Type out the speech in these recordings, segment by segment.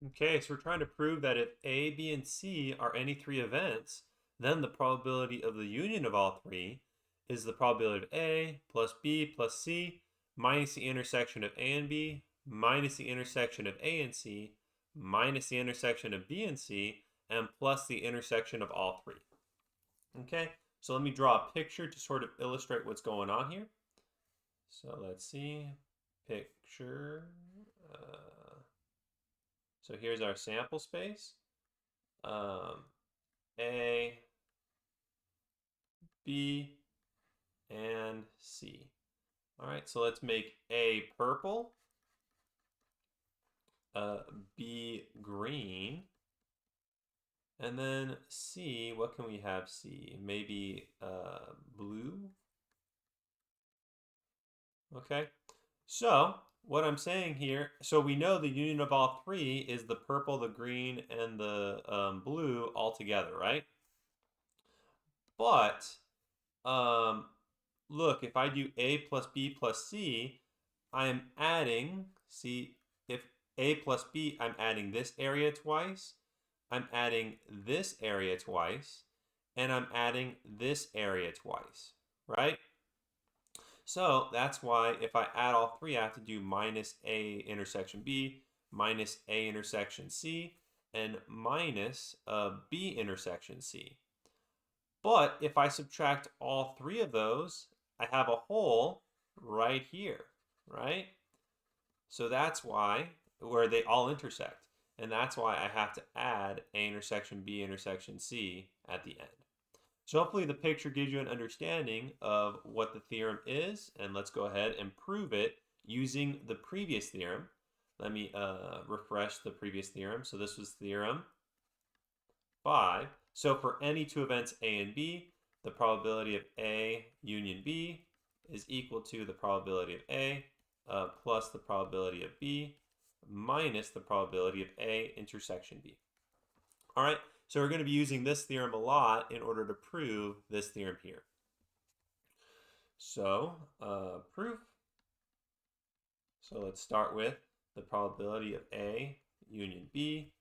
Okay, so we're trying to prove that if A, B, and C are any three events, then the probability of the union of all three is the probability of A plus B plus C minus the intersection of A and B minus the intersection of A and C minus the intersection of B and C and plus the intersection of all three. Okay, so let me draw a picture to sort of illustrate what's going on here. So let's see, picture. So here's our sample space. Um, A, B, and C. All right, so let's make A purple, B green, and then C, what can we have C? Maybe blue? Okay, so what I'm saying here, so we know the union of all three is the purple, the green, and the blue all together, right? But um, look, if I do A plus B plus C, I'm adding, see, if A plus B, I'm adding this area twice, I'm adding this area twice, and I'm adding this area twice, right? So that's why if I add all three, I have to do minus A intersection B, minus A intersection C, and minus B intersection C. But if I subtract all three of those, I have a hole right here, right? So that's why, where they all intersect. And that's why I have to add A intersection B intersection C at the end. So hopefully the picture gives you an understanding of what the theorem is. And let's go ahead and prove it using the previous theorem. Let me refresh the previous theorem. So this was theorem 5. So for any two events A and B, the probability of A union B is equal to the probability of A plus the probability of B minus the probability of A intersection B. All right, so we're going to be using this theorem a lot in order to prove this theorem here. So proof. So let's start with the probability of A union B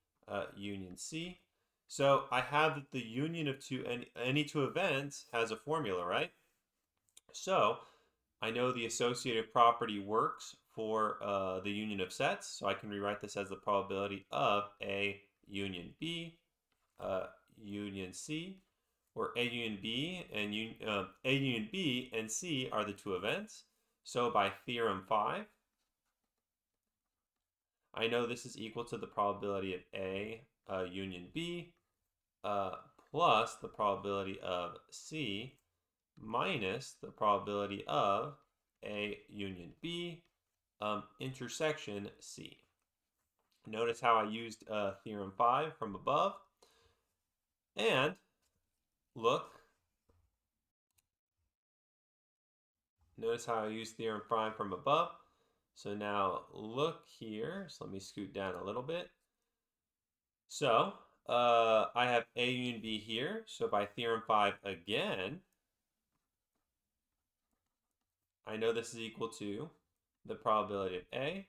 union C. So I have that the union of any two events has a formula, right? So I know the associative property works for the union of sets. So I can rewrite this as the probability of A union B union C, where A union B and A union B and C are the two events. So by theorem 5, I know this is equal to the probability of A union B uh, plus the probability of C minus the probability of A union B intersection C. Notice how I used theorem 5 from above. And look, notice how I used theorem 5 from above. So now look here. So let me scoot down a little bit. So I have A union B here. So by theorem 5 again, I know this is equal to the probability of A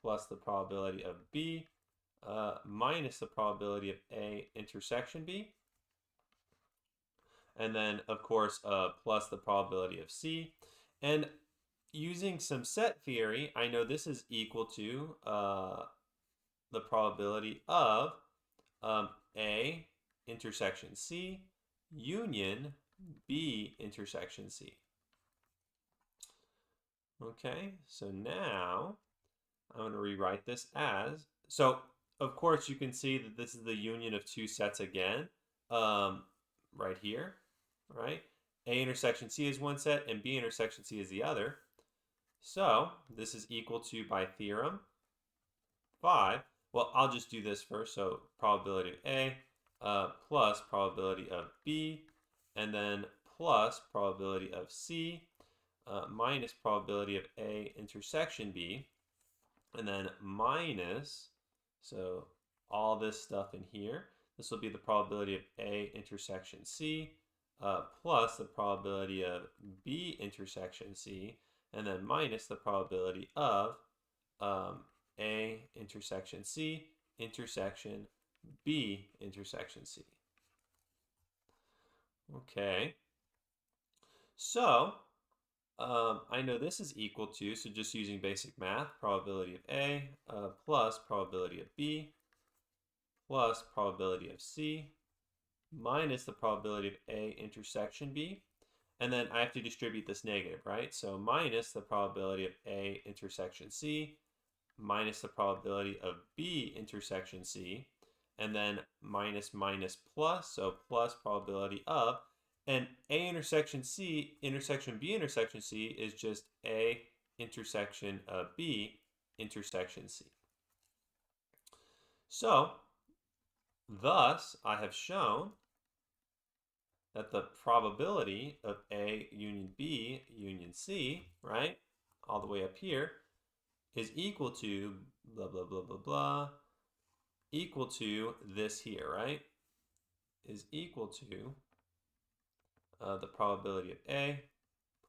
plus the probability of B minus the probability of A intersection B. And then, of course, plus the probability of C. And using some set theory, I know this is equal to the probability of A intersection C union B intersection C. Okay, so now I'm going to rewrite this as, so of course you can see that this is the union of two sets again, right here, right? A intersection C is one set and B intersection C is the other. So this is equal to, by theorem 5, well, I'll just do this first. So probability of A plus probability of B, and then plus probability of C minus probability of A intersection B, and then minus, so all this stuff in here. This will be the probability of A intersection C plus the probability of B intersection C, and then minus the probability of A intersection C intersection B intersection C. Okay. So I know this is equal to, so just using basic math, probability of A plus probability of B plus probability of C minus the probability of A intersection B. And then I have to distribute this negative, right? So minus the probability of A intersection C minus the probability of B intersection C, and then minus minus plus, so plus probability of, and A intersection C intersection B intersection C is just A intersection of B intersection C. So, thus, I have shown that the probability of A union B union C, right, all the way up here, is equal to blah, blah, blah, blah, blah, equal to this here, right? Is equal to the probability of A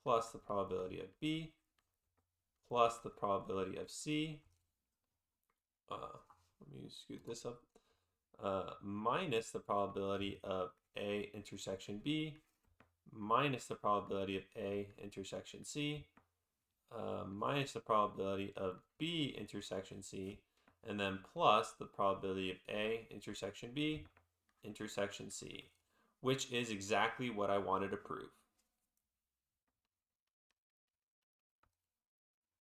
plus the probability of B plus the probability of C. Let me scoot this up. Minus the probability of A intersection B minus the probability of A intersection C minus the probability of B intersection C, and then plus the probability of A intersection B intersection C, which is exactly what I wanted to prove.